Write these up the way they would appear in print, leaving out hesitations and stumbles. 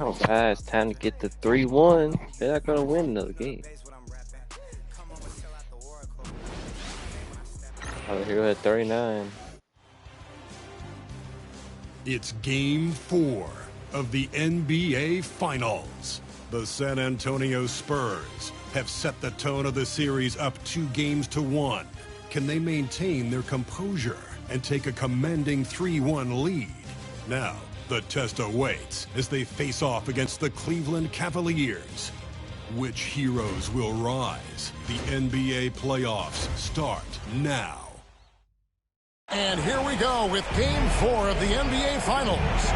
Oh, bad. It's time to get the 3-1. They're not gonna win another game. Oh, here at 39. It's Game 4 of the NBA Finals. The San Antonio Spurs have set the tone of the series up 2-1. Can they maintain their composure and take a commanding 3-1 lead? Now, the test awaits as they face off against the Cleveland Cavaliers. Which heroes will rise? The NBA playoffs start now. And here we go with Game 4 of the NBA Finals.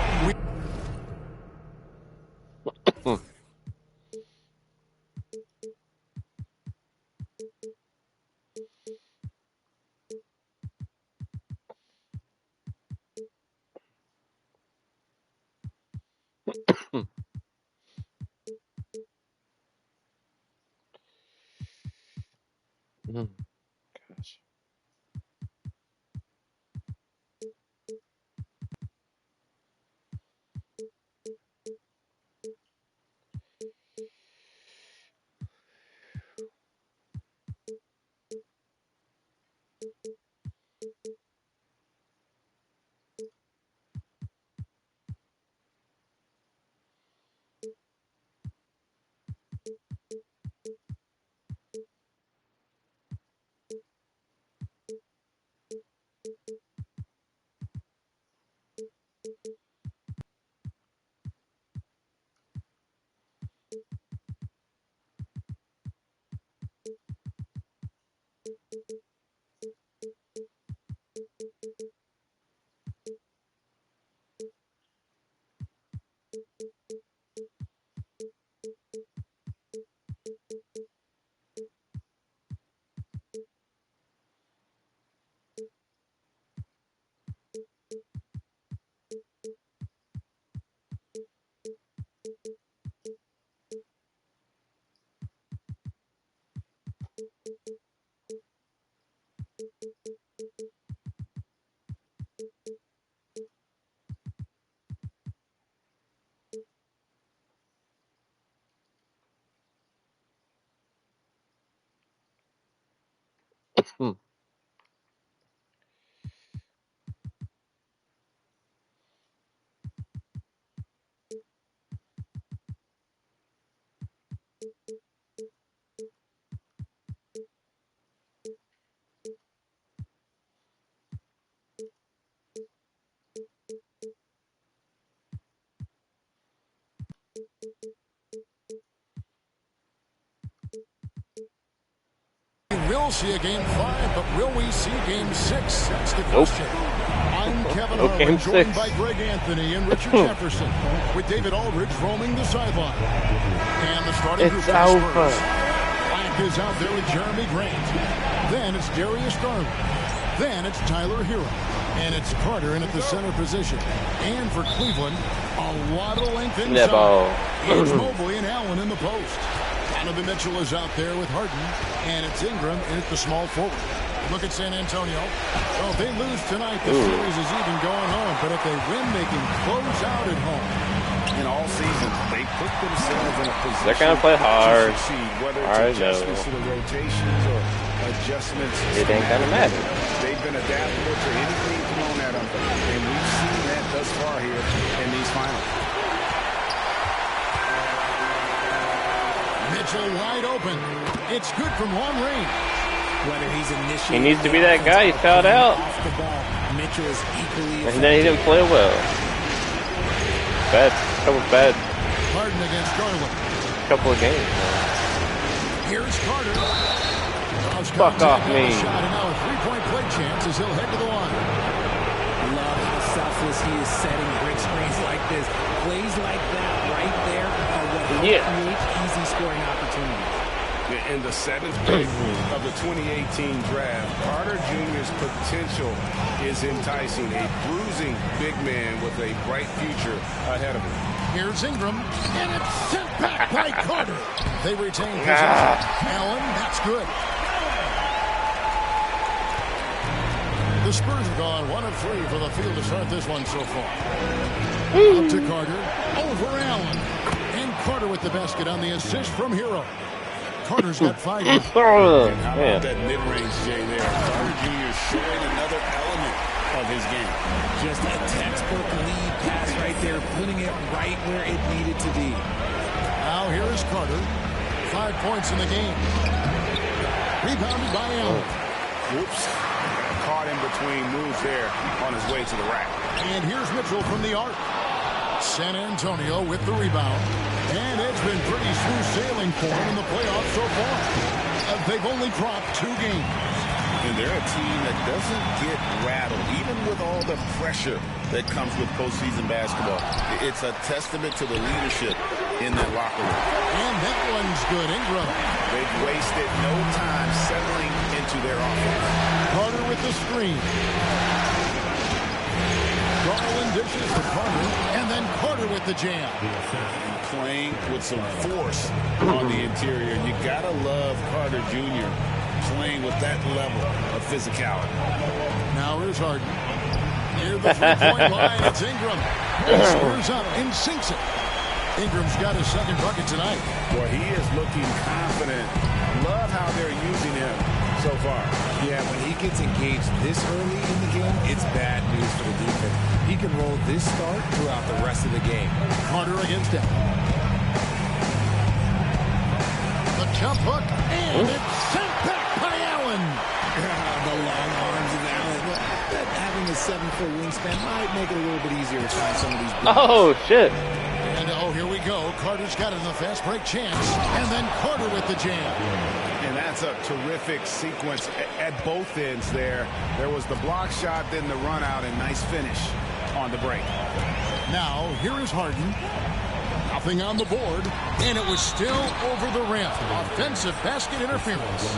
Gosh. We'll see a Game 5, but will we see Game 6? That's the question. I'm Kevin Harlan, joined by Greg Anthony and Richard Jefferson, with David Aldridge roaming the sideline. And the starting group for the Spurs. Black is out there with Jeremy Grant. Then it's Darius Garland. Then it's Tyler Hero. And it's Carter in at the center position. And for Cleveland, a lot of length inside. It's Mobley and Allen in the post. Donovan Mitchell is out there with Harden, and it's Ingram in at the small forward. Look at San Antonio. Well, if they lose tonight, the series is even going home. But if they win, they can close out at home. In all season, they put themselves in a position. They're gonna play hard. To succeed, whether it's adjustments to the rotations or adjustments. It ain't gonna matter. They've been adaptable to anything thrown at them, and we've seen that thus far here in these finals. Mitchell wide open. It's good from long range. Whether he's he needs to be that guy. He fouled out. Off the ball, Mitchell is equally and then he didn't play well. Couple bad. Harden against Garland. Couple of games. Here's Carter. Fuck off me. Shot and now a three-point play chance as he'll head to the line. Love how selfless he is setting brick screens like this. Plays like that right there are what help create easy scoring opportunities. In the 7th pick of the 2018 draft, Carter Jr.'s potential is enticing. A bruising big man with a bright future ahead of him. Here's Ingram, and it's sent back by Carter. They retain possession. Allen, that's good. The Spurs have gone 1 of 3 for the field to start this one so far. Out to Carter, over Allen. the basket on the assist from Hero. Carter's got 5. And how about that mid-range, Jay, there? Carter Jr. showing another element of his game. Just a textbook lead pass right there, putting it right where it needed to be. Now here is Carter. 5 points in the game. Rebounded by Allen. Whoops. Caught in between moves there on his way to the rack. And here's Mitchell from the arc. San Antonio with the rebound. And it's been pretty smooth sailing for them in the playoffs so far. They've only dropped 2 games. And they're a team that doesn't get rattled, even with all the pressure that comes with postseason basketball. It's a testament to the leadership in that locker room. And that one's good. Ingram. They've wasted no time settling into their offense. Carter with the screen. Garland dishes to Carter, and then Carter with the jam. Playing with some force on the interior. You gotta love Carter Jr. playing with that level of physicality. Now here's Harden. Near the three-point line, it's Ingram. He scores up and sinks it. Ingram's got his 2nd bucket tonight. Well, he is looking confident. Love how they're using him so far. Yeah, when he gets engaged this early in the game, it's bad news for the defense. He can roll this start throughout the rest of the game. Carter against him. The jump hook, and it's sent back by Allen. The long arms of Allen. Having a 7-foot wingspan might make it a little bit easier to find some of these blocks. Oh, shit. And here we go. Carter's got it in the fast break chance. And then Carter with the jam. And that's a terrific sequence at both ends there. There was the block shot, then the run out, and nice finish on the break. Now, here is Harden. Nothing on the board. And it was still over the rim. Offensive basket interference.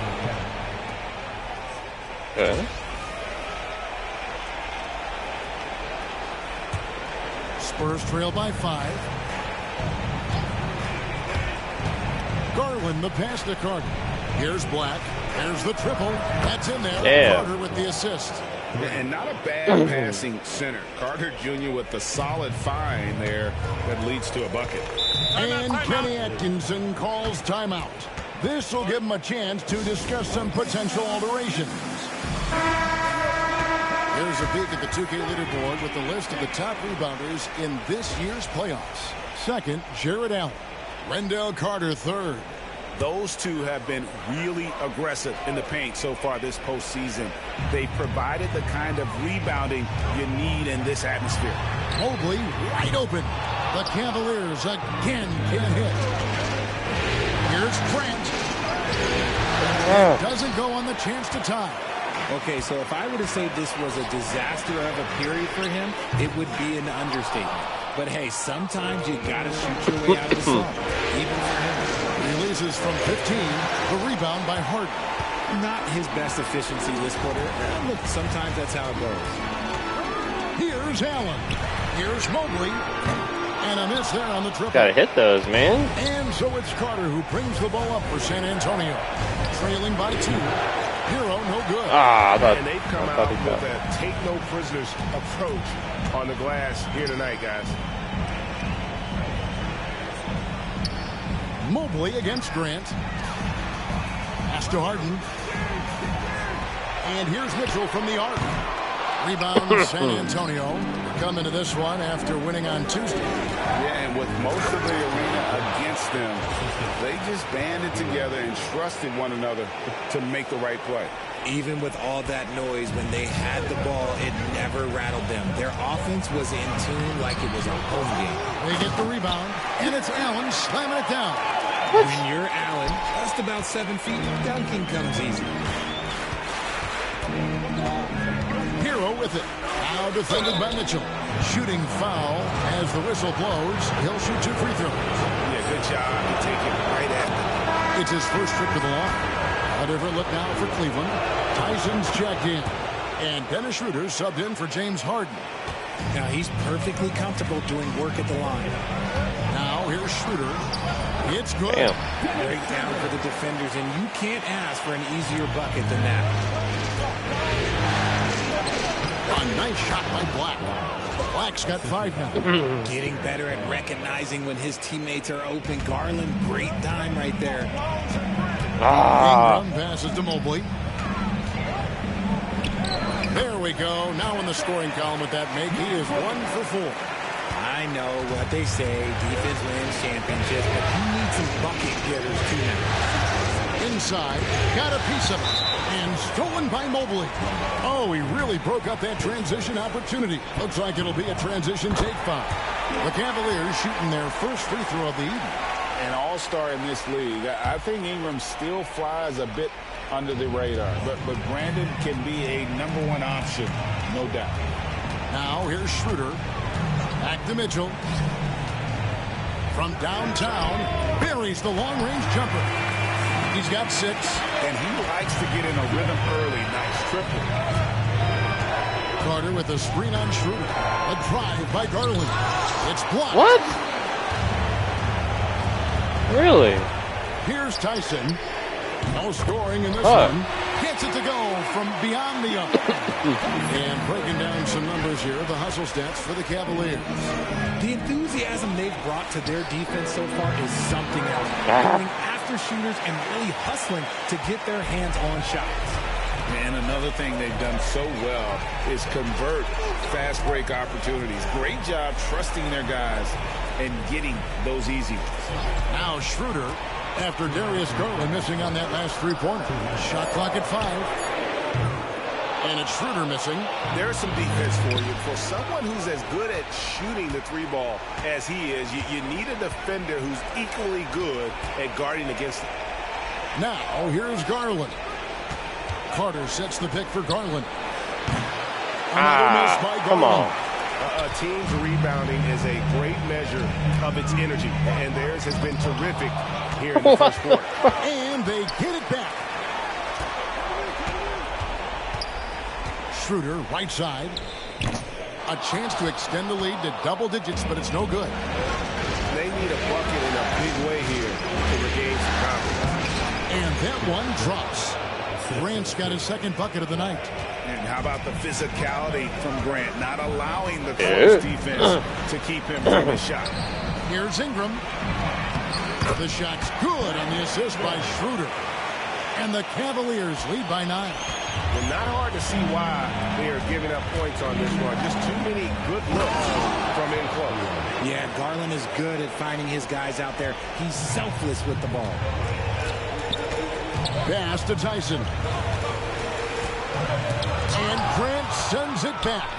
Spurs trail by 5. Garland, the pass to Carter. Here's Black. There's the triple. That's in there. Yeah. Carter with the assist. And not a bad passing center. Carter Jr. with the solid find there that leads to a bucket. And Kenny Atkinson calls timeout. This will give him a chance to discuss some potential alterations. Here's a peek at the 2K leaderboard with the list of the top rebounders in this year's playoffs. Second, Jared Allen. Rendell Carter, third. Those two have been really aggressive in the paint so far this postseason. They've provided the kind of rebounding you need in this atmosphere. Mobley wide open. The Cavaliers again can't hit. Here's Grant. It doesn't go on the chance to tie. Okay, so if I were to say this was a disaster of a period for him, it would be an understatement. But hey, sometimes you gotta shoot your way out of the slump, even for him. Releases from 15. The rebound by Harden. Not his best efficiency this quarter. Look, sometimes that's how it goes. Here's Allen. Here's Mobley. And a miss there on the triple. Gotta hit those, man. And so it's Carter who brings the ball up for San Antonio. Trailing by 2. Hero, no good. And they've come out with a take-no-prisoners approach on the glass here tonight, guys. Mobley against Grant. Pass to Harden. And here's Mitchell from the arc. Rebound San Antonio. Come into this one after winning on Tuesday. Yeah, and with most of the arena against them, they just banded together and trusted one another to make the right play. Even with all that noise, when they had the ball, it never rattled them. Their offense was in tune like it was a home game. They get the rebound, and it's Allen slamming it down. When you're Allen, just about 7 feet, dunking comes easy. Hero with it. Now defended by Mitchell. Shooting foul as the whistle blows. He'll shoot 2 free throws. Yeah, good job to take it right at them. It's his first trip to the line. A different look now for Cleveland. Tyson's checked in. And Dennis Schroeder subbed in for James Harden. Now he's perfectly comfortable doing work at the line. Now here's Schroeder. It's good. Damn. Break down for the defenders, and you can't ask for an easier bucket than that. A nice shot by Black. Black's got 5 now. Getting better at recognizing when his teammates are open. Garland, great time right there. Ingram passes to Mobley. There we go. Now in the scoring column with that make, he is 1 for 4. I know what they say, defense wins championships, but you need some bucket getters too now. Inside, got a piece of it, and stolen by Mobley. Oh, he really broke up that transition opportunity. Looks like it'll be a transition take 5. The Cavaliers shooting their first free throw of the evening. An all-star in this league. I think Ingram still flies a bit under the radar, but Brandon can be a #1 option, no doubt. Now here's Schroeder. Back to Mitchell. From downtown, buries the long-range jumper. He's got 6. And he likes to get in a rhythm early. Nice triple. Carter with a screen on Schroeder. A drive by Garland. It's blocked. What? Really? Here's Tyson. No scoring in this one. Gets it to go from beyond the arc. And breaking down some numbers here, the hustle stats for the Cavaliers. The enthusiasm they've brought to their defense so far is something else. Going after shooters and really hustling to get their hands on shots. And another thing they've done so well is convert fast break opportunities. Great job trusting their guys and getting those easy ones. Now Schroeder, after Darius Garland missing on that last three-pointer. Shot clock at 5. And it's Schroeder missing. There's some defense for you. For someone who's as good at shooting the 3-ball as he is, you need a defender who's equally good at guarding against it. Now here's Garland. Carter sets the pick for Garland. Another miss by Garland. Come on. A team's rebounding is a great measure of its energy, and theirs has been terrific here in the first quarter. And they get it back. Schroeder, right side. A chance to extend the lead to double digits, but it's no good. They need a bucket in a big way here to regain some confidence. And that one drops. Grant's got his second bucket of the night. And how about the physicality from Grant, not allowing the close defense to keep him from a shot. Here's Ingram. The shot's good on the assist by Schroeder. And the Cavaliers lead by 9. And not hard to see why they are giving up points on this one. Just too many good looks from in close. Yeah, Garland is good at finding his guys out there. He's selfless with the ball. Pass to Tyson. And Grant sends it back.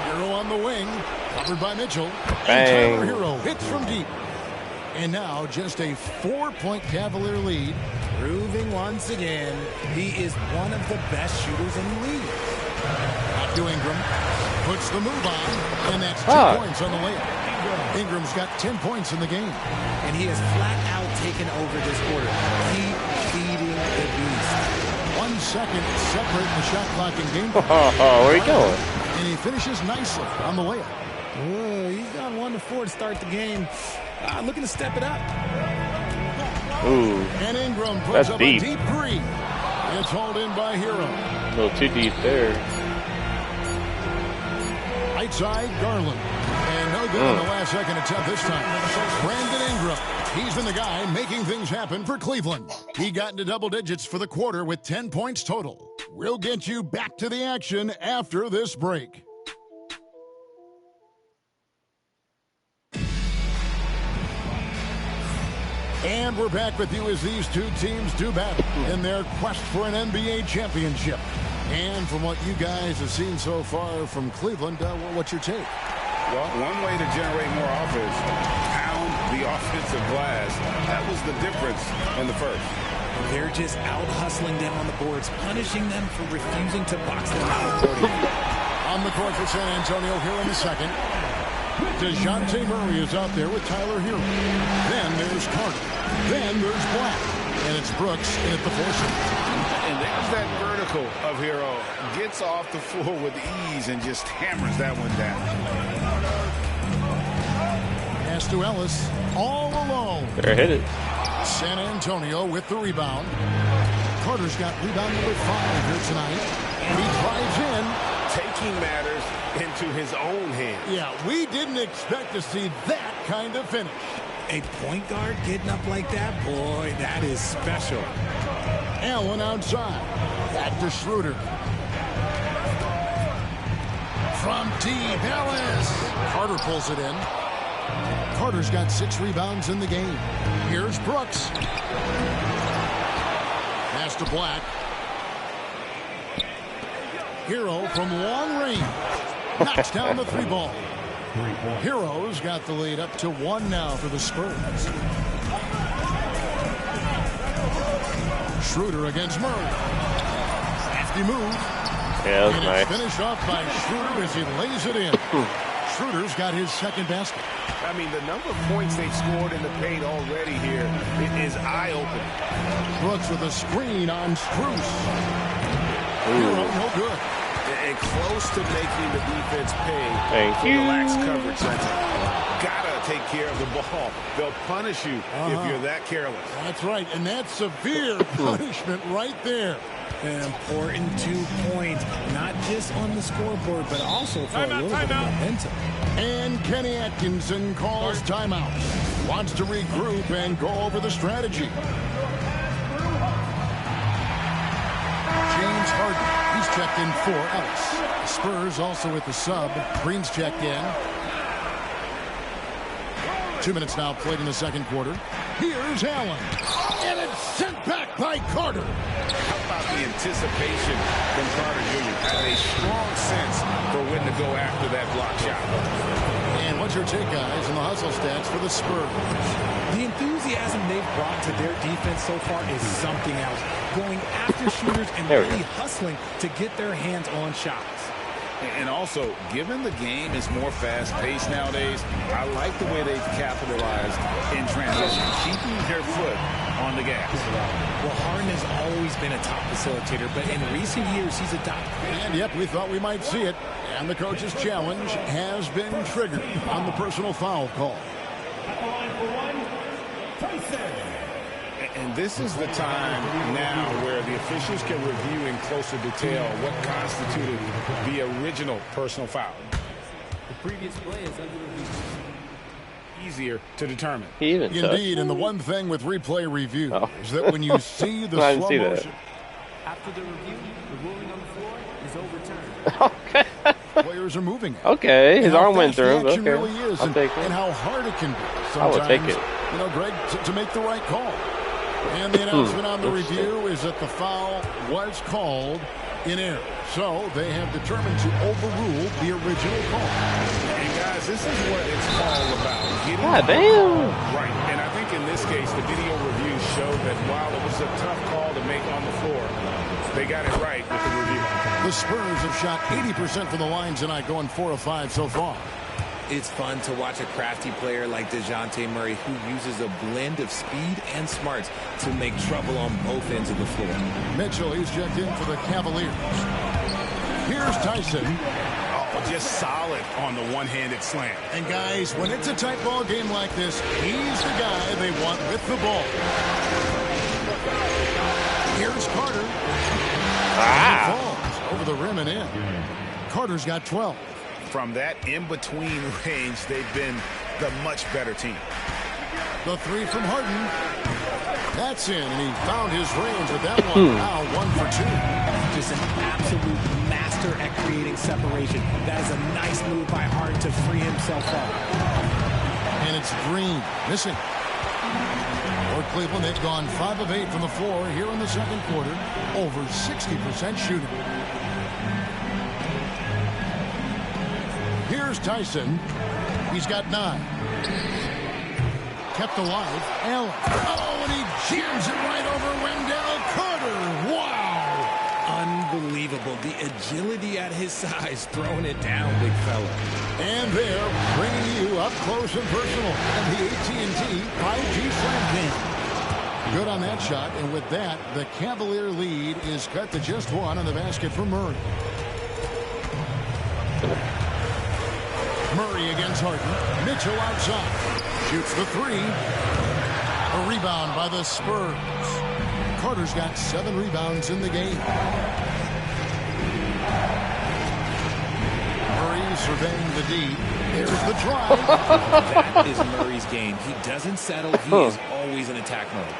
Hero on the wing. Covered by Mitchell. Bang. And Tyler Hero hits from deep. And now just a 4-point Cavalier lead. Proving once again, he is one of the best shooters in the league. Back to Ingram. Puts the move on. And that's 2 points on the layup. Ingram's got 10 points in the game. And he has flat out taken over this quarter. Keep feeding the beast. 1 second separating the shot clock in game. Oh, where are you going? And he finishes nicely on the layup. He's got 1 to 4 to start the game. Looking to step it up. Ooh, And Ingram puts that's up deep. a deep 3. It's hauled in by Hero. A little too deep there. Right side, Garland. And no good on the last second attempt this time. Brandon Ingram. He's been the guy making things happen for Cleveland. He got into double digits for the quarter with 10 points total. We'll get you back to the action after this break. And we're back with you as these two teams do battle in their quest for an NBA championship. And from what you guys have seen so far from Cleveland, what's your take? Well, one way to generate more offense, pound the offensive glass. That was the difference in the first. They're just out hustling them on the boards, punishing them for refusing to box them out accordingly. On the court for San Antonio here in the second. DeJounte Murray is out there with Tyler Hero. Then there's Carter. Then there's Black. And it's Brooks in at the forcing. And there's that vertical of Hero. Gets off the floor with ease and just hammers that one down. Pass to Ellis. All alone. Better hit it. San Antonio with the rebound. Carter's got rebound number 5 here tonight. And he drives in. Taking matters into his own hands. Yeah, we didn't expect to see that kind of finish. A point guard getting up like that, boy, that is special. Allen outside. Back to Schroeder. From deep, Ellis. Carter pulls it in. Carter's got 6 rebounds in the game. Here's Brooks. Pass to Black. Hero from long range. Knocks down the 3 ball. Hero's got the lead up to 1 now for the Spurs. Schroeder against Murray. Crafty move. Yeah, that was and nice. It's finished off by Schroeder as he lays it in. Schroeder's got his 2nd basket. I mean, the number of points they've scored in the paint already here is eye-opening. Brooks with a screen on Strus. Hero, no good. And close to making the defense pay Thank for you. the lax coverage. Gotta take care of the ball. They'll punish you if you're that careless. That's right, and that's severe punishment right there. An important 2 points, not just on the scoreboard, but also for a little bit of momentum. And Kenny Atkinson calls timeout. Wants to regroup and go over the strategy. James Harden, he's checked in for Ellis. Spurs also with the sub. Green's checked in. 2 minutes now played in the 2nd quarter. Here's Allen. And it's sent back by Carter. How about the anticipation from Carter Jr.? Has a strong sense for when to go after that block shot. And what's your take, guys, on the hustle stats for the Spurs? The enthusiasm they've brought to their defense so far is something else. Going after shooters and really hustling to get their hands on shots. And also, given the game is more fast-paced nowadays, I like the way they've capitalized in transition, keeping their foot on the gas. Well, Harden has always been a top facilitator, but in recent years, he's adopted. And, yep, we thought we might see it. And the coach's challenge has been triggered on the personal foul call. And this is the time now where the officials can review in closer detail what constituted the original personal foul. The previous play is under review. Easier to determine. He even Indeed, and the one thing with replay review is that when you see the I didn't slow see that. motion, After the review, the ruling on the floor is overturned. Okay. players are moving it. Okay, his And how arm went fast the through. action Okay, really is, I'll and, take it. and how hard it can be. I will take Sometimes, it. you know, Greg, to make the right call. And the announcement on the review is that the foul was called in error. So they have determined to overrule the original call. And guys, this is what it's all about. Getting God damn. right. And I think in this case, the video review showed that while it was a tough call to make on the floor, they got it right with the review. The Spurs have shot 80% from the line tonight, going 4 of 5 so far. It's fun to watch a crafty player like DeJounte Murray who uses a blend of speed and smarts to make trouble on both ends of the floor. Mitchell, he's checked in for the Cavaliers. Here's Tyson. Oh, just solid on the one-handed slam. And guys, when it's a tight ball game like this, he's the guy they want with the ball. Here's Carter. He falls over the rim and in. Carter's got 12. From that in-between range, they've been the much better team. The three from Harden. That's in, and he found his range with that one. Now 1 for 2. Just an absolute master at creating separation. That is a nice move by Harden to free himself up. And it's Green missing. For Cleveland, they've gone 5 of 8 from the floor here in the second quarter. Over 60% shooting. Here's Tyson. He's got 9. Kept alive. Allen. Oh, and he jams it right over Wendell Carter. Wow. Unbelievable. The agility at his size, throwing it down, big fella. And they're bringing you up close and personal on the AT&T 5G Slam Game. Good on that shot, and with that, the Cavalier lead is cut to just 1 on the basket for Murray. Murray against Harden. Mitchell outside. Shoots the 3. A rebound by the Spurs. Carter's got 7 rebounds in the game. surveying the D. Here's the drive. That is Murray's game. He doesn't settle. He is always in attack mode.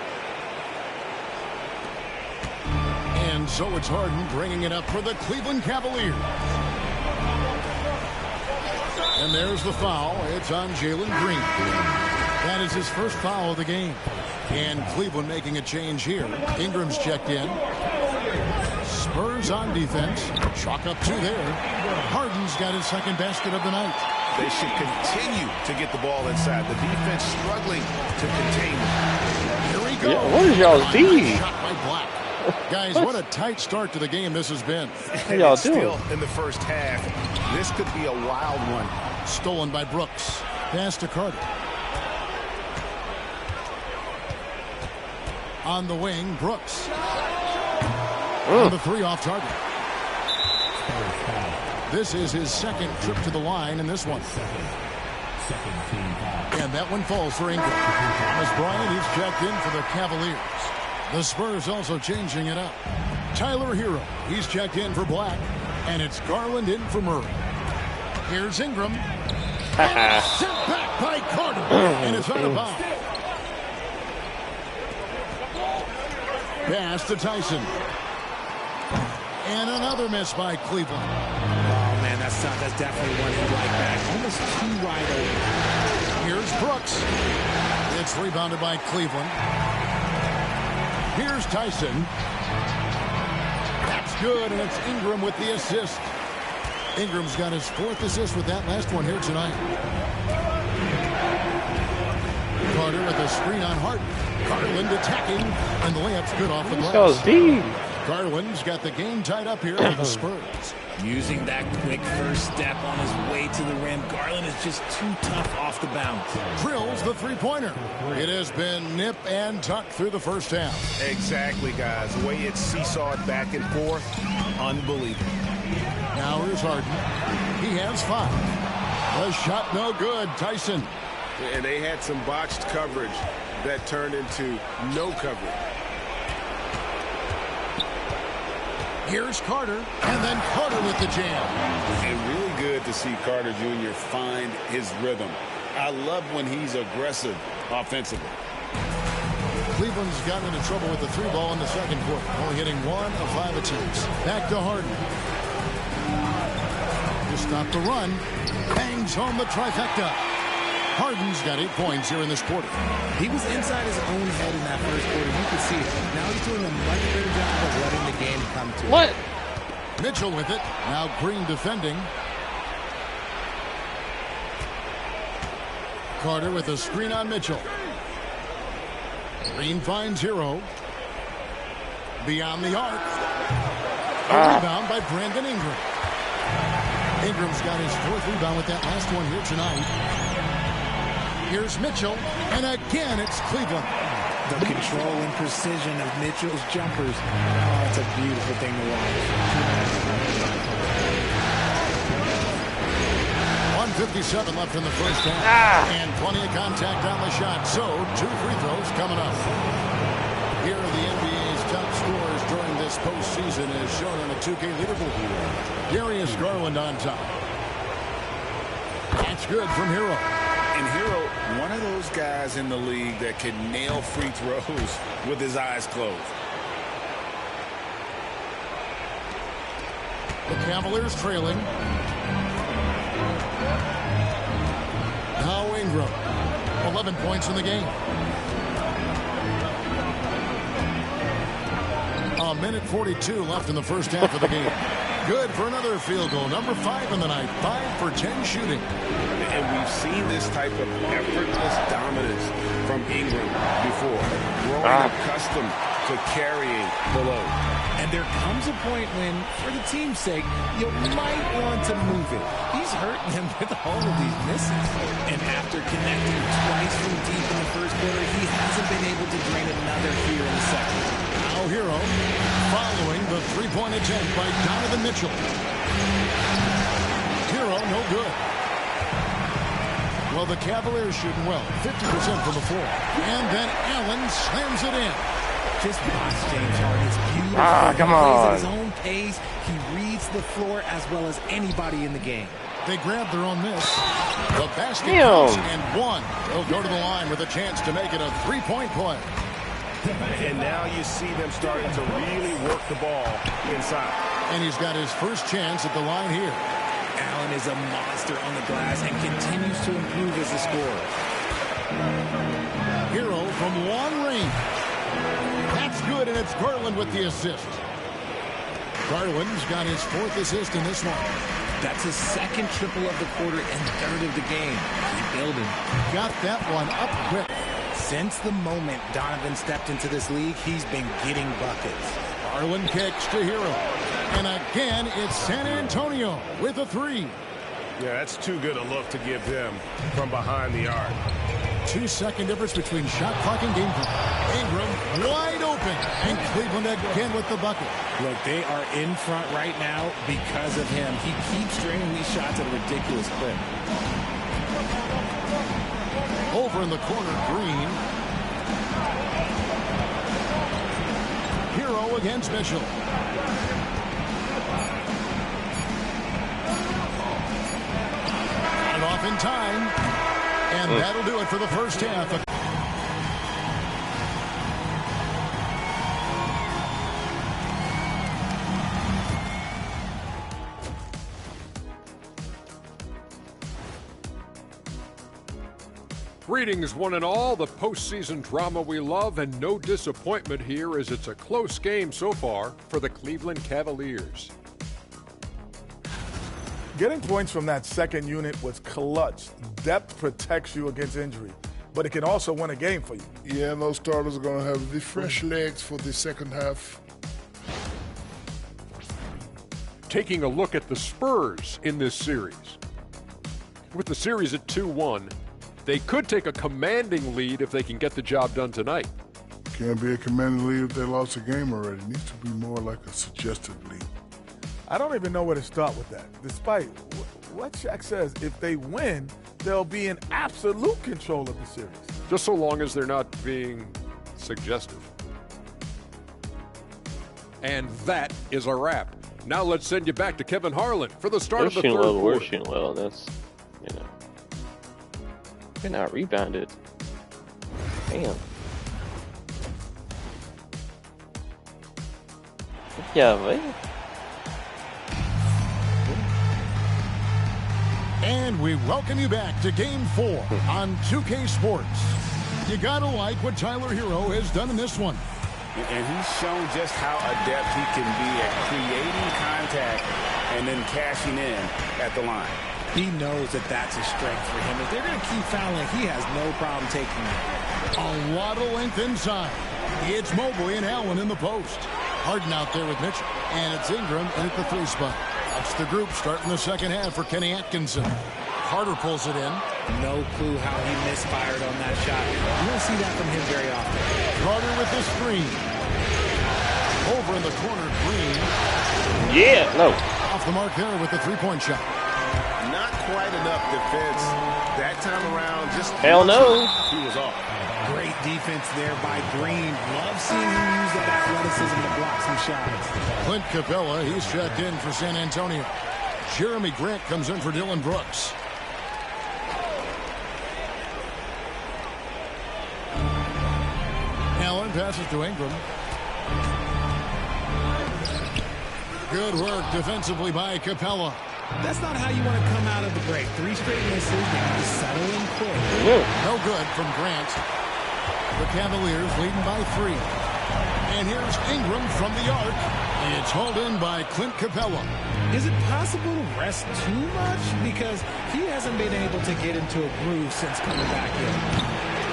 And so it's Harden bringing it up for the Cleveland Cavaliers. And there's the foul. It's on Jalen Green. That is his first foul of the game. And Cleveland making a change here. Ingram's checked in. Spurs on defense. Chalk up 2 there. Harden's got his second basket of the night. They should continue to get the ball inside. The defense struggling to contain them. Here we go. Yeah, what is y'all's D? Shot by Black. Guys, what a tight start to the game this has been. How y'all doing? Still in the first half. This could be a wild one. Stolen by Brooks. Pass to Carter. On the wing, Brooks. And the 3 off target. This is his second trip to the line in this one. And that one falls for Ingram. Thomas Bryant, he's checked in for the Cavaliers. The Spurs also changing it up. Tyler Hero, he's checked in for Black. And it's Garland in for Murray. Here's Ingram. Sent back by Carter. And it's out of bounds. Pass to Tyson. And another miss by Cleveland. Oh, man, that's definitely one he like back. Almost too wide open. Here's Brooks. It's rebounded by Cleveland. Here's Tyson. That's good, and it's Ingram with the assist. Ingram's got his 4th assist with that last one here tonight. Carter with a screen on Harden. Garland attacking, and the layup's good off the glass. Garland's got the game tied up here for the Spurs. Using that quick first step on his way to the rim, Garland is just too tough off the bounce. Drills the three-pointer. It has been nip and tuck through the first half. Exactly, guys. The way it's seesawed back and forth, unbelievable. Now here's Harden. He has 5. The shot no good. Tyson. And they had some botched coverage that turned into no coverage. Here's Carter, and then Carter with the jam. And really good to see Carter Jr. find his rhythm. I love when he's aggressive offensively. Cleveland's gotten into trouble with the 3 ball in the second quarter, only hitting 1 of 5 attempts. Back to Harden. To stop the run, bangs home the trifecta. Harden's got 8 points here in this quarter. He was inside his own head in that first quarter. You could see it. Now he's doing a much better job of letting the game come to him. What? Mitchell with it. Now Green defending. Carter with a screen on Mitchell. Green finds Hero. Beyond the arc. A rebound by Brandon Ingram. Ingram's got his 4th rebound with that last one here tonight. Here's Mitchell, and again it's Cleveland. The control and precision of Mitchell's jumpers. Oh, it's a beautiful thing to watch. 1:57 left in the first half. And plenty of contact on the shot. So 2 free throws coming up. Here are the NBA's top scorers during this postseason as shown on the 2K leaderboard. Darius Garland on top. That's good from Hero. And Hero, one of those guys in the league that can nail free throws with his eyes closed. The Cavaliers trailing. Now Ingram. 11 points in the game. 1:42 left in the first half of the game. Good for another field goal. Number 5 in the night. 5 for 10 shooting. And we've seen this type of effortless dominance from Ingram before. Growing accustomed to carrying the load. And there comes a point when, for the team's sake, you might want to move it. He's hurting them with all of these misses. And after connecting twice from deep in the first quarter, he hasn't been able to drain another here in the second. Now Hero following the 3-point attempt by Donovan Mitchell. Hero no good. Well, the Cavaliers shooting well, 50% from the floor. And then Allen slams it in. Just watch James Harden. It's beautiful. Come he plays on. at his own pace. He reads the floor as well as anybody in the game. They grab their own miss. The basket Damn. and one. They'll go to the line with a chance to make it a three-point play. And now you see them starting to really work the ball inside. And he's got his first chance at the line here. Allen is a monster on the glass and continues to improve as a scorer. Hero from long range. That's good, and it's Garland with the assist. Garland's got his fourth assist in this one. That's his second triple of the quarter and third of the game. Keep building. Got that one up quick. Since the moment Donovan stepped into this league, he's been getting buckets. Garland kicks to Hero. And again, it's San Antonio with a three. Yeah, that's too good a look to give them from behind the arc. 2-second difference between shot clock and game clock. Ingram wide open. And Cleveland again with the bucket. Look, they are in front right now because of him. He keeps draining these shots at a ridiculous clip. Over in the corner, Green. Hero against Mitchell. Got it off in time. And that'll do it for the first half. Greetings, one and all. The postseason drama we love, and no disappointment here as it's a close game so far for the Cleveland Cavaliers. Getting points from that second unit was clutch. Depth protects you against injury, but it can also win a game for you. Yeah, those starters are going to have the fresh legs for the second half. Taking a look at the Spurs in this series. With the series at 2-1, they could take a commanding lead if they can get the job done tonight. Can't be a commanding lead if they lost a game already. It needs to be more like a suggested lead. I don't even know where to start with that. Despite what Shaq says, if they win, they'll be in absolute control of the series. Just so long as they're not being suggestive. And that is a wrap. Now let's send you back to Kevin Harlan for the start of the third quarter. We're shooting well. That's, they're not rebounded. Damn. Yeah, man. And we welcome you back to Game 4 on 2K Sports. You gotta like what Tyler Hero has done in this one. And he's shown just how adept he can be at creating contact and then cashing in at the line. He knows that that's a strength for him. If they're going to keep fouling, he has no problem taking it. A lot of length inside. It's Mobley and Allen in the post. Harden out there with Mitchell. And it's Ingram in at the three spot. That's the group starting the second half for Kenny Atkinson. Carter pulls it in. No clue how he misfired on that shot. You don't see that from him very often. Carter with the screen. Over in the corner, Green. Yeah, no. Off the mark there with the three-point shot. Not quite enough defense that time around. Just hell no. He was off. Great defense there by Green. Love seeing him use the athleticism to block some shots. Clint Capella, he's checked in for San Antonio. Jeremy Grant comes in for Dylan Brooks. Allen passes to Ingram. Good work defensively by Capella. That's not how you want to come out of the break. 3 straight misses. You have to settle in quick. No good from Grant. The Cavaliers leading by 3. And here's Ingram from the arc. It's hauled in by Clint Capella. Is it possible to rest too much? Because he hasn't been able to get into a groove since coming back in.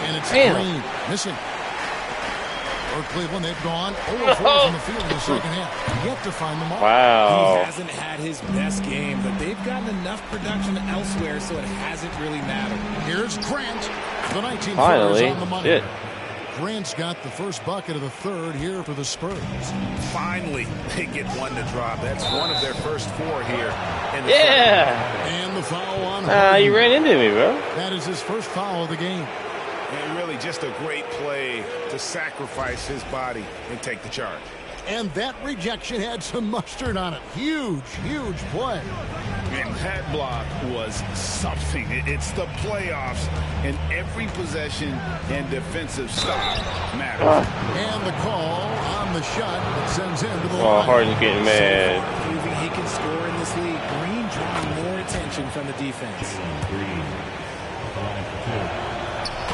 And it's Green missing. For Cleveland, they've gone 0-4 from the field in the second half. Yet to find the mark. Wow. He hasn't had his best game, but they've gotten enough production elsewhere, so it hasn't really mattered. Here's Grant. The 19 Finally. on the money. Shit. Grant's got the first bucket of the third here for the Spurs. Finally, they get one to drop. That's one of their first 4 here. In the And the foul on you ran into me, bro. That is his first foul of the game. And really just a great play to sacrifice his body and take the charge. And that rejection had some mustard on it. Huge, huge play. And that block was something. It's the playoffs, and every possession and defensive stop matters. And the call on the shot that sends him to the line. Oh, Harden's getting mad. Proving he can score in this league. Green drawing more attention from the defense.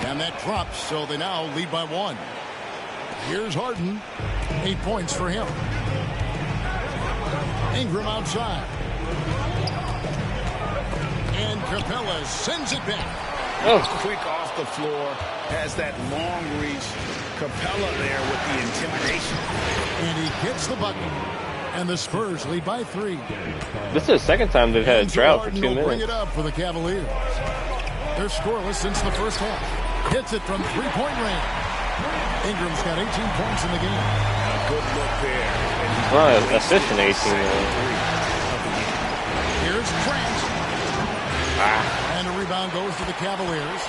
And that drops, so they now lead by 1. Here's Harden. 8 points for him. Ingram outside. And Capella sends it back. Quick off the floor. Has that long reach. Capella there with the intimidation. And he hits the bucket. And the Spurs lead by 3. This is the second time they've had a drought for 2 Harden will bring minutes. it up for the Cavaliers. They're scoreless since the first half. Hits it from three-point range. Ingram's got 18 points in the game. Good look there. Well, assist in 18. Here's Trent. And a rebound goes to the Cavaliers.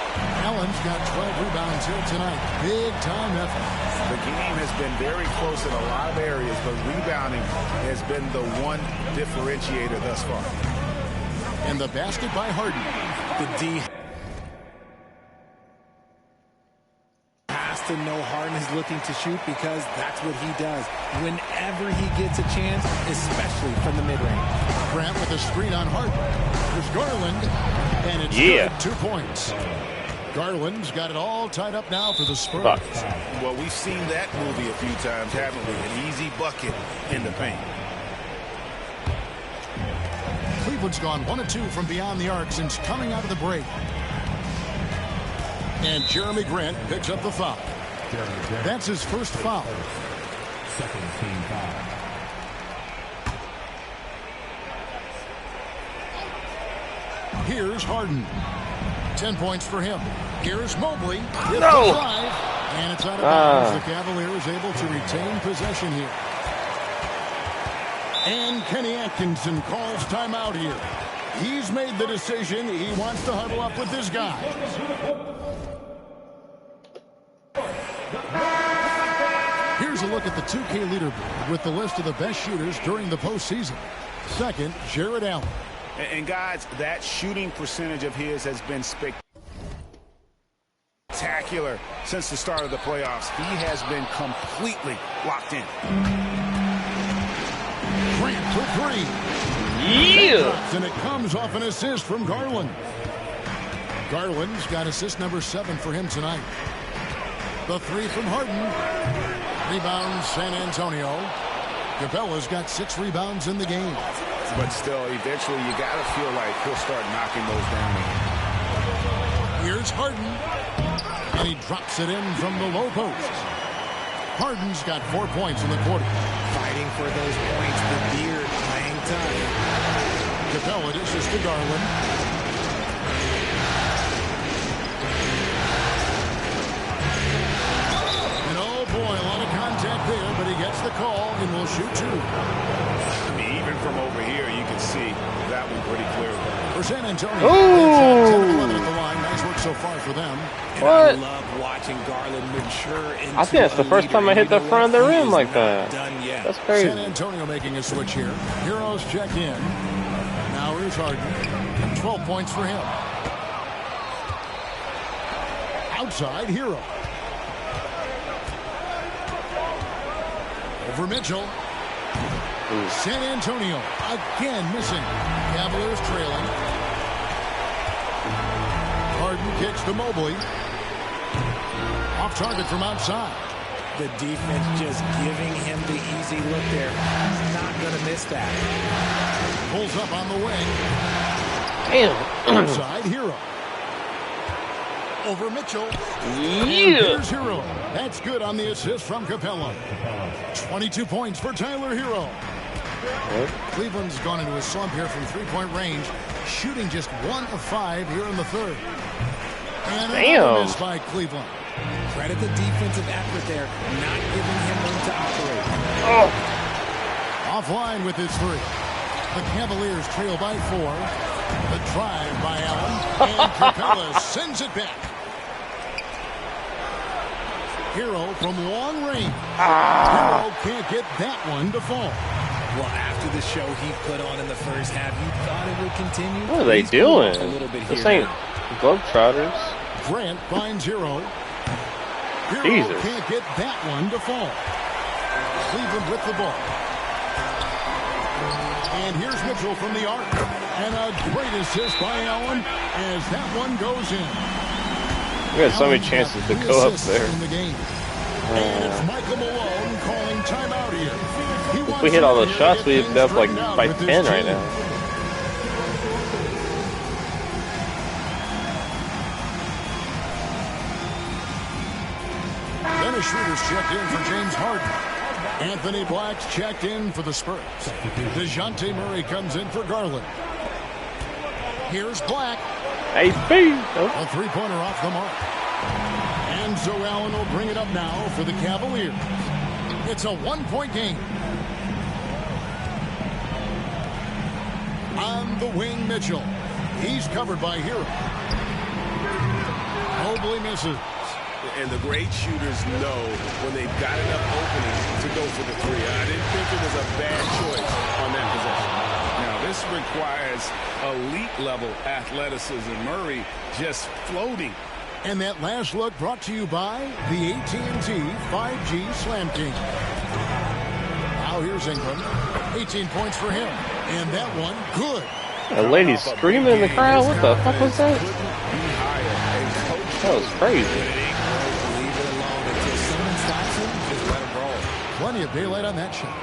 Allen's got 12 rebounds here tonight. Big time effort. The game has been very close in a lot of areas, but rebounding has been the one differentiator thus far. And the basket by Harden. The D has to know Harden is looking to shoot because that's what he does. Whenever he gets a chance, especially from the mid-range. Grant with a screen on Harden. There's Garland. And it's good. 2 points. Garland's got it all tied up now for the Spurs. Well, we've seen that movie a few times, haven't we? An easy bucket in the paint. Cleveland's gone 1 of 2 from beyond the arc since coming out of the break. And Jeremy Grant picks up the foul. That's his first foul. Second team foul. Here's Harden. 10 points for him. Here's Mobley. No! And it's out of bounds. The Cavaliers able to retain possession here. And Kenny Atkinson calls timeout here. He's made the decision. He wants to huddle up with this guy. Here's a look at the 2K leaderboard with the list of the best shooters during the postseason. Second, Jared Allen. And guys, that shooting percentage of his has been spectacular since the start of the playoffs. He has been completely locked in. Grant for 3. Yeah! And it comes off an assist from Garland. Garland's got assist number 7 for him tonight. The 3 from Harden. Rebound San Antonio. Capella's got 6 rebounds in the game. But still, eventually you got to feel like he'll start knocking those down. Here's Harden. And he drops it in from the low post. Harden's got 4 points in the quarter. Fighting for those points, the beard playing tough. Capella dishes to Garland. And oh boy, a lot of contact there, but he gets the call and will shoot 2. I mean, even from over here, you can see that one pretty clearly. For San Antonio, Ooh. 10-11 at the line. Nice work so far for them. And What? I love watching Garland mature into I think that's the first time I hit the front of the rim like that. Done yet. That's crazy. San Antonio making a switch here. Heroes check in. Now here's Harden. 12 points for him. Outside, Hero. Over Mitchell. San Antonio again missing. Cavaliers trailing. Harden kicks to Mobley. Off target from outside. The defense just giving him the easy look there. He's not going to miss that. Pulls up on the wing. Damn. Outside, Hero. Over Mitchell. Yeah. Here's Hero. That's good on the assist from Capella. 22 points for Tyler Hero. Cleveland's gone into a slump here from three-point range, shooting just 1 of 5 here in the third. And another miss by Cleveland. Credit the defensive effort there, not giving him room to operate. Offline with his 3. The Cavaliers trail by 4. The drive by Allen. And Capella sends it back. Hero from long range. Hero can't get that one to fall. Well, after the show he put on in the first half, you thought it would continue. What are they doing? This ain't Globetrotters. Grant finds Hero. Hero Jesus. can't get that one to fall. Cleveland with the ball. And here's Mitchell from the arc. And a great assist by Allen as that one goes in. We had so many chances to go up there. In the game. And it's Michael Malone calling timeout here. If we hit all those shots, we'd be up like by 10 right now. Dennis Schroeder's checked in for James Harden. Anthony Black's checked in for the Spurs. DeJounte Murray comes in for Garland. Here's Black. A three-pointer off the mark. And so Allen will bring it up now for the Cavaliers. It's a one-point game. On the wing, Mitchell. He's covered by Hero. Mobley misses. And the great shooters know when they've got enough openings to go for the three. I didn't think it was a bad choice on that possession. Now, this requires elite-level athleticism. Murray just floating. And that last look brought to you by the AT&T 5G Slam King. Now here's Ingram. 18 points for him. And that one, good. A lady screaming in the crowd. What the fuck was that? That was crazy. Plenty of daylight on that shot.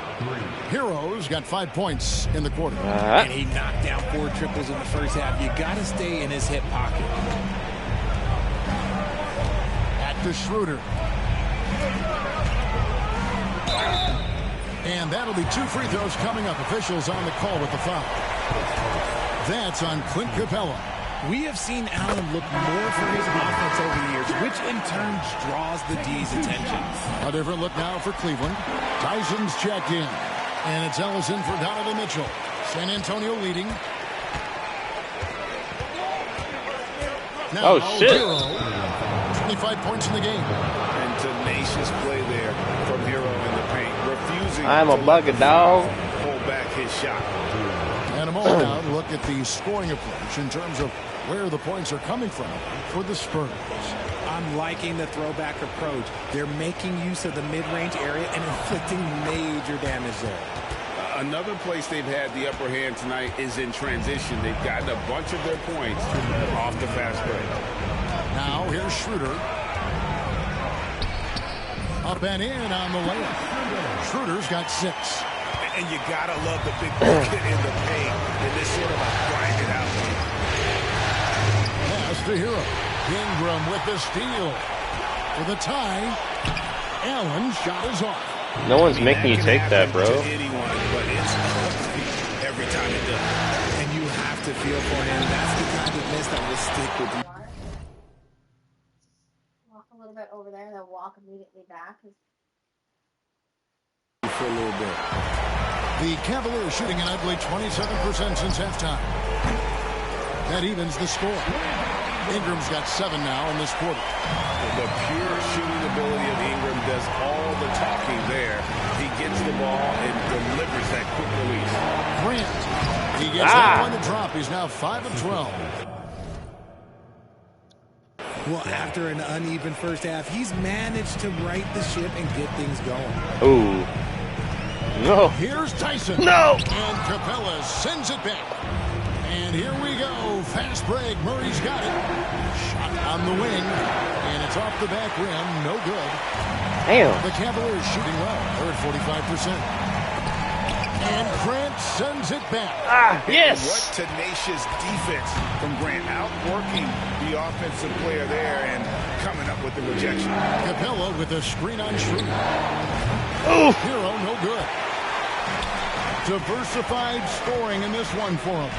Heroes got 5 points in the quarter. And he knocked down 4 triples in the first half. You got to stay in his hip pocket. Back to Schroeder. And that'll be 2 free throws coming up. Officials on the call with the foul. That's on Clint Capella. We have seen Allen look more for his offense over the years, which in turn draws the D's attention. A different look now for Cleveland. Tyson's checked in. And it's Ellison for Donovan Mitchell. San Antonio leading. Now, oh, shit. Hero, 25 points in the game. And tenacious play there from Hero in the paint. Refusing I'm a bucket dog. Pull back his shot. And a moment now to look at the scoring approach in terms of where the points are coming from for the Spurs. I'm liking the throwback approach. They're making use of the mid-range area and inflicting major damage there. Another place they've had the upper hand tonight is in transition. They've gotten a bunch of their points off the fast break. Now here's Schroeder. Up and in on the layup. Schroeder's got 6. And you gotta love the big bucket in the paint and this sort of a grind it out. Pass to Hero. Ingram with the steal. For the tie. Allen's shot is off. No one's making you take that, bro. Anyone, but it's every time it does. And you have to feel for him. That's the kind of miss that will stick with you. Walk a little bit over there, then walk immediately back. For a little bit. The Cavaliers shooting an ugly 27% since halftime. That evens the score. Ingram's got 7 now in this quarter. The pure shooting ability of Ingram does all the talking there. He gets the ball and delivers that quick release. Grant. He gets that one to drop. He's now 5 of 12. Well, after an uneven first half, he's managed to right the ship and get things going. Ooh. No. Here's Tyson. No. And Capella sends it back. And here we go. Fast break. Murray's got it. Shot on the wing. And it's off the back rim. No good. Damn. The Cavaliers shooting well. They're at 45%. And Grant sends it back. Yes. What tenacious defense from Grant. Outworking the offensive player there and coming up with the rejection. Capella with a screen on Schroeder. Oh. Hero, no good. Diversified scoring in this one for him.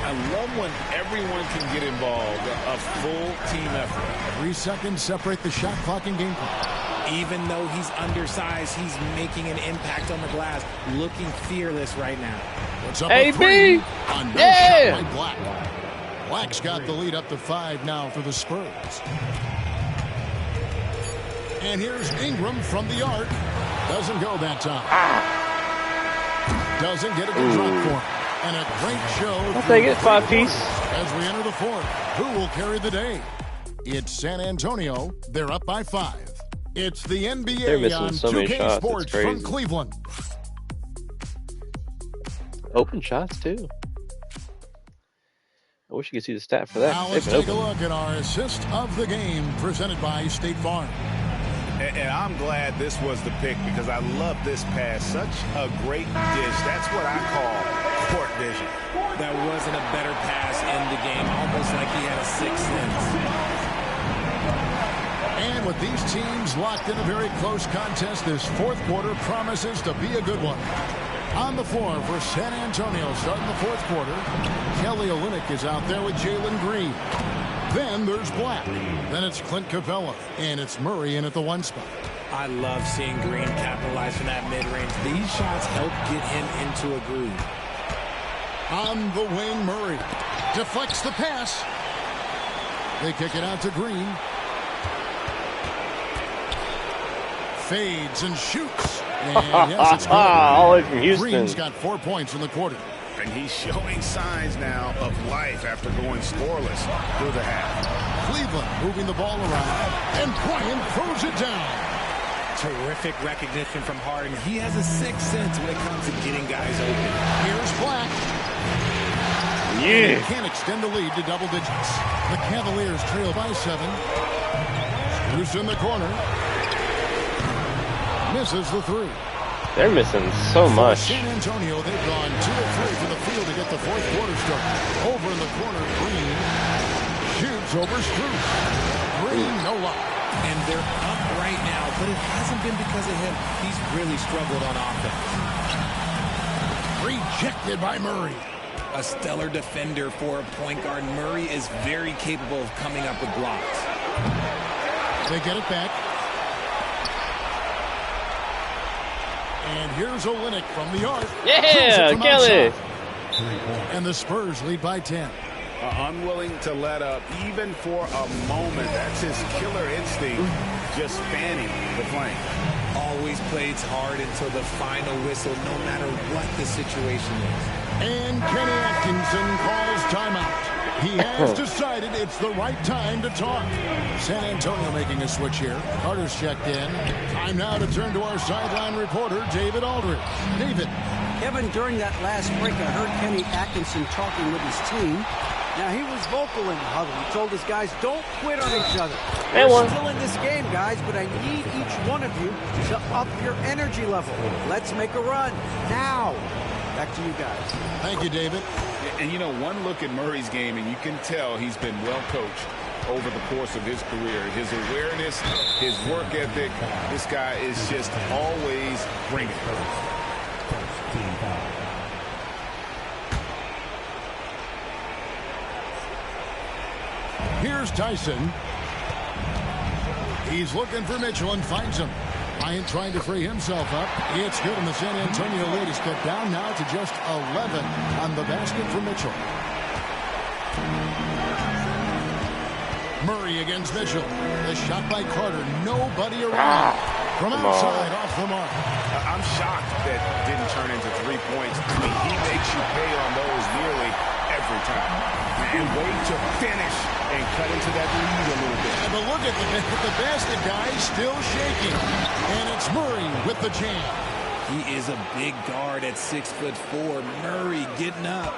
I love when everyone can get involved. A full team effort. 3 seconds separate the shot clock and game clock. Even though he's undersized, he's making an impact on the glass. Looking fearless right now. What's up? AB? A nice shot by Black. Black's got the lead up to 5 now for the Spurs. And here's Ingram from the arc. Doesn't go that time. Doesn't get a good drop for him. And a great show. I'll take it, 5-piece. As we enter the fourth, who will carry the day? It's San Antonio. They're up by 5. It's the NBA on so 2K Sports from Cleveland. Open shots, too. I wish you could see the stat for that. Now let's take a look at our assist of the game presented by State Farm. And I'm glad this was the pick because I love this pass. Such a great dish. That's what I call court vision. That wasn't a better pass in the game. Almost like he had a sixth sense. And with these teams locked in a very close contest, this fourth quarter promises to be a good one. On the floor for San Antonio starting the fourth quarter, Kelly Olynyk is out there with Jalen Green. Then there's Black. Then it's Clint Capella. And it's Murray in at the 1 spot. I love seeing Green capitalize from that mid-range. These shots help get him into a groove. On the wing, Murray deflects the pass. They kick it out to Green. Fades and shoots. And yes, it's all from Houston. Green's got 4 points in the quarter. And he's showing signs now of life after going scoreless through the half. Cleveland moving the ball around. And Bryant throws it down. Terrific recognition from Harden. He has a sixth sense when it comes to getting guys open. Here's Black. Yeah. They can't extend the lead to double digits. The Cavaliers trail by 7. Bruce in the corner. Misses the 3. They're missing so much. San Antonio, they've gone 2 of 3 from the field to get the fourth quarter started. Over in the corner, Green shoots over Strus. Green, no luck. And they're up right now, but it hasn't been because of him. He's really struggled on offense. Rejected by Murray. A stellar defender for a point guard. Murray is very capable of coming up with blocks. They get it back. And here's Olynyk from the arc. Yeah, Kelly. And the Spurs lead by 10. Unwilling to let up even for a moment. That's his killer instinct, just spanning the flank. Always plays hard until the final whistle, no matter what the situation is. And Kenny Atkinson calls timeout. He has decided it's the right time to talk. San Antonio making a switch here. Carter's checked in. Time now to turn to our sideline reporter, David Aldridge. David. Kevin, during that last break, I heard Kenny Atkinson talking with his team. Now, he was vocal in the huddle. He told his guys, don't quit on each other. We're still in this game, guys, but I need each one of you to up your energy level. Let's make a run now. Back to you guys. Thank you, David. And, you know, one look at Murray's game, and you can tell he's been well coached over the course of his career. His awareness, his work ethic, this guy is just always bringing it. Here's Tyson. He's looking for Mitchell and finds him. Bryant trying to free himself up. It's good, and the San Antonio lead is cut down now to just 11 on the basket for Mitchell. Murray against Mitchell. The shot by Carter. Nobody around. From outside, off the mark. I'm shocked that didn't turn into 3 points. I mean, he makes you pay on those nearly every time. And way to finish and cut into that lead a little bit. But look at the basket guy still shaking. And it's Murray with the jam. He is a big guard at 6'4". Murray getting up.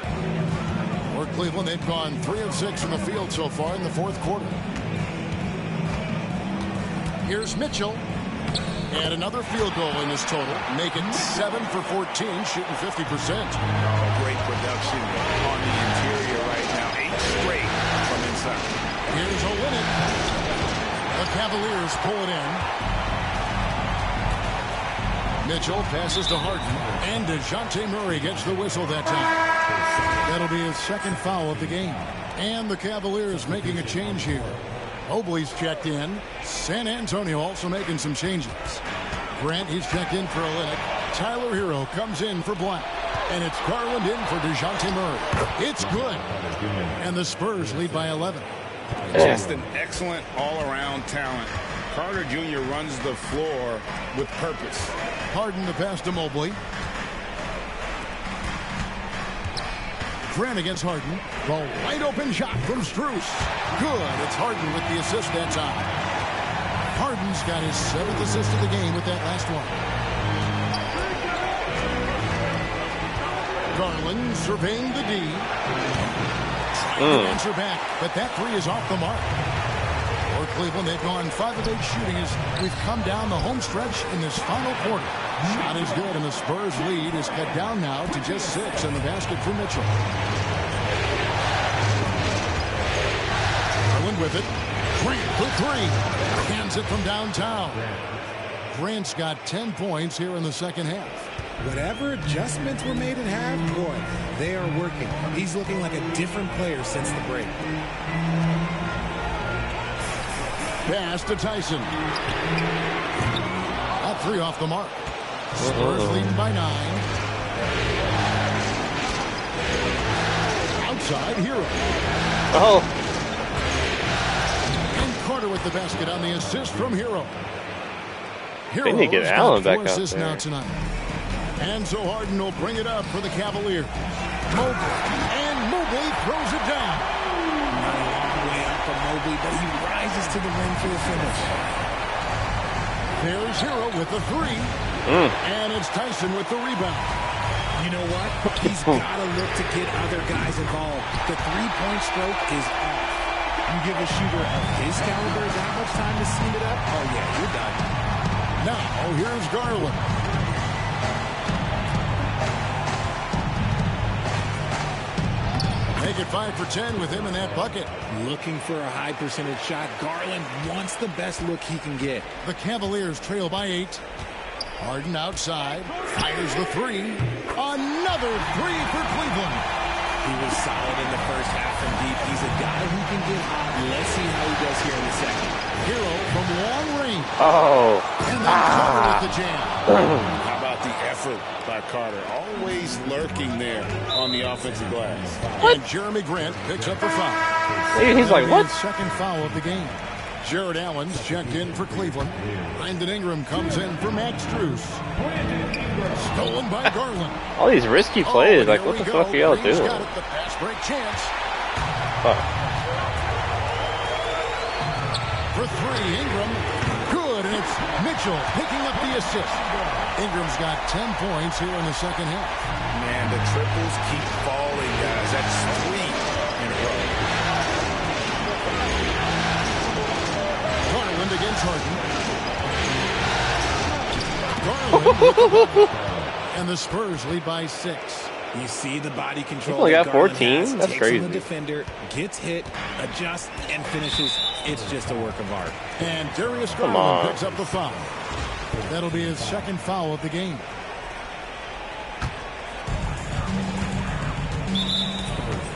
For Cleveland, they've gone 3 of 6 from the field so far in the fourth quarter. Here's Mitchell. And another field goal in this total. Make it 7 for 14, shooting 50%. Oh, great production on the interior right now. 8 straight from inside. Here's Olynyk. The Cavaliers pull it in. Mitchell passes to Harden. And DeJounte Murray gets the whistle that time. That'll be his second foul of the game. And the Cavaliers making a change here. Mobley's checked in. San Antonio also making some changes. Grant, he's checked in for Olynyk. Tyler Hero comes in for Black. And it's Garland in for DeJounte Murray. It's good. And the Spurs lead by 11. Just an excellent all-around talent Carter Jr. runs the floor with purpose. Harden the pass to Mobley. Grant against Harden. The wide open shot from Strus. Good. It's Harden with the assist that time. Harden's got his 7th assist of the game with that last one. Garland surveying the D. Trying to answer back, but that three is off the mark. For Cleveland, they've gone 5 of 8 shooting as we've come down the home stretch in this final quarter. Shot is good, and the Spurs lead is cut down now to just 6 in the basket for Mitchell. Garland with it. Grant for 3. Hands it from downtown. Grant's got 10 points here in the second half. Whatever adjustments were made at half, boy, they are working. He's looking like a different player since the break. Pass to Tyson. That 3 off the mark. Spurs leading by 9. Outside, Hero. And Carter with the basket on the assist from Hero. They need to get Allen back out there. Now tonight. And so Harden will bring it up for the Cavaliers. Mobley. And Mobley throws it down. Not a long way up from Mobley, but he rises to the rim for the finish. There's Hero with the 3. And it's Tyson with the rebound. You know what? He's got to look to get other guys involved. The three-point stroke is off. You give a shooter of his caliber that much time to steam it up, oh yeah, you're done. Now, here's Garland. Make it 5 for 10 with him in that bucket. Looking for a high percentage shot. Garland wants the best look he can get. The Cavaliers trail by 8. Harden outside. Fires the 3. Another 3 for Cleveland. He was solid in the first half from deep. He's a guy who can get hot. Let's see how he does here in the second. Hero from long range. And then Carter with the jam. How about the effort by Carter? Always lurking there on the offensive glass. And Jeremy Grant picks up the foul. He's like, what? Second foul of the game. Jared Allen's checked in for Cleveland. Brandon Ingram comes in for Max Strus. Stolen by Garland. All these risky plays. Like, what the fuck are y'all doing? Got it, the pass break chance. For 3, Ingram. Good, and it's Mitchell picking up the assist. Ingram's got 10 points here in the second half. Man, the triples keep falling, guys. That's 3 in a row. Garland against Harden. Garland and the Spurs lead by 6. You see the body control. He only got 14? That's crazy. The defender gets hit, adjusts, and finishes. It's just a work of art. And Darius Garland picks up the foul. That'll be his second foul of the game.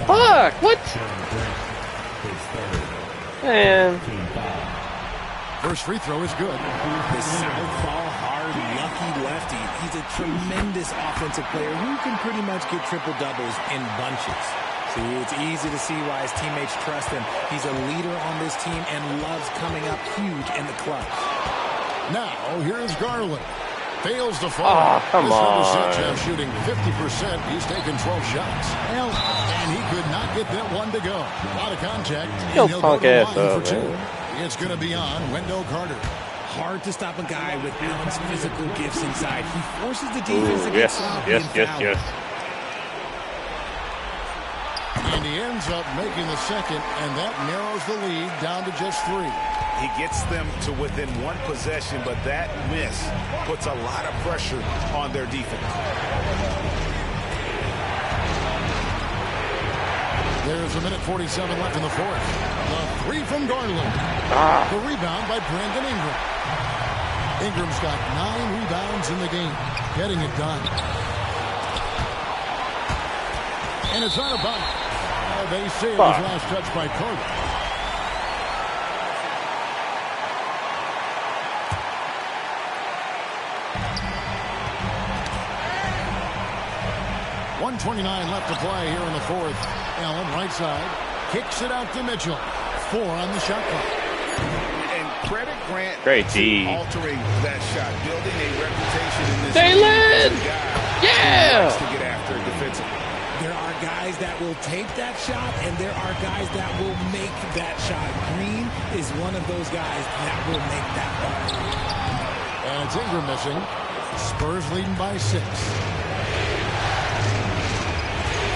Fuck! What? Man. First free throw is good. The southpaw, hard, lucky lefty. He's a tremendous offensive player who can pretty much get triple-doubles in bunches. See, it's easy to see why his teammates trust him. He's a leader on this team and loves coming up huge in the clutch. Now, here's Garland. Fails to fall. Oh, come on. Shooting 50%. He's taken 12 shots. And he could not get that one to go. A lot of contact. He'll punk ass up, for 2. It's going to be on Wendell Carter. Hard to stop a guy with balanced physical gifts inside. He forces the defense to get sloppy and foul. Yes. And he ends up making the second, and that narrows the lead down to just 3. He gets them to within 1 possession, but that miss puts a lot of pressure on their defense. There's a minute 47 left in the fourth. The 3 from Garland. The rebound by Brandon Ingram. Ingram's got 9 rebounds in the game, getting it done. And it's out of bounds. They say it was last touched by Carter. .129 left to play here in the fourth. Allen right side kicks it out to Mitchell. 4 on the shot clock. And credit Grant Great to D. altering that shot, building a reputation in this Jalen! league as a guy Yeah! who likes to get after it defensively. There are guys that will take that shot, and there are guys that will make that shot. Green is one of those guys that will make that one. And it's Ingram missing. Spurs leading by 6.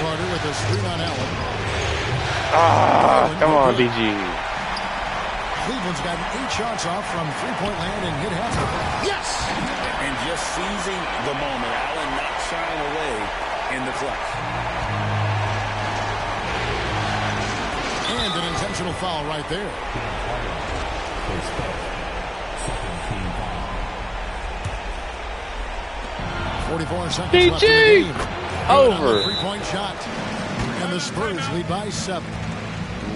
Carter with a screen on Allen. Come on, BG. Cleveland's gotten 8 shots off from three-point land and hit half of it. Yes! And just seizing the moment. Allen not shying away in the clutch. And an intentional foul right there. 44 seconds left in the game. Over. Three-point shot. And the Spurs lead by 7.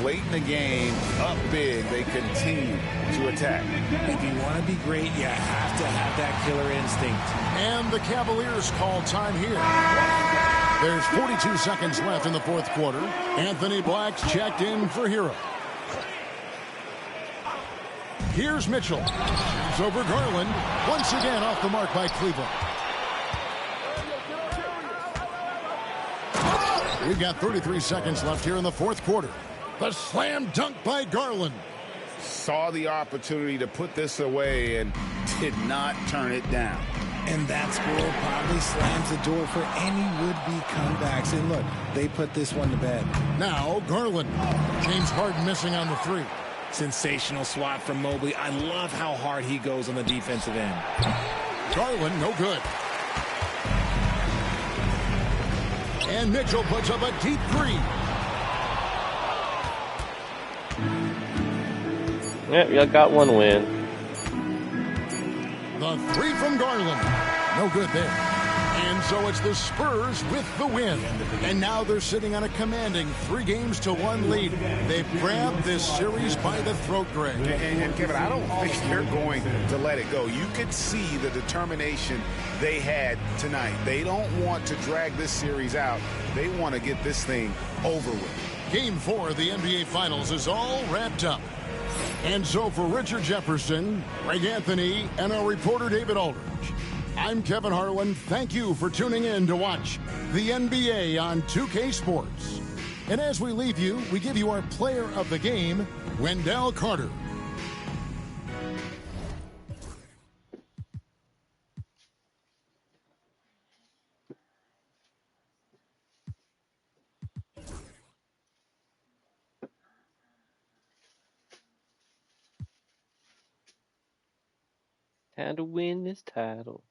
Late in the game, up big, they continue to attack. If you want to be great, you have to have that killer instinct. And the Cavaliers call time here. There's 42 seconds left in the fourth quarter. Anthony Black's checked in for Hero. Here's Mitchell. It's over Garland. Once again off the mark by Cleveland. We've got 33 seconds left here in the fourth quarter. The slam dunk by Garland. Saw the opportunity to put this away and did not turn it down. And that score probably slams the door for any would-be comebacks. And look, they put this one to bed. Now Garland. James Harden missing on the 3. Sensational swat from Mobley. I love how hard he goes on the defensive end. Garland, no good. And Mitchell puts up a deep 3. Yep, y'all got one win. The 3 from Garland. No good there. And so it's the Spurs with the win. And now they're sitting on a commanding 3-1 lead. They've grabbed this series by the throat, Greg. And Kevin, I don't think they're going to let it go. You could see the determination they had tonight. They don't want to drag this series out. They want to get this thing over with. Game 4 of the NBA Finals is all wrapped up. And so for Richard Jefferson, Greg Anthony, and our reporter David Aldridge, I'm Kevin Harlan. Thank you for tuning in to watch the NBA on 2K Sports. And as we leave you, we give you our player of the game, Wendell Carter. Time to win this title.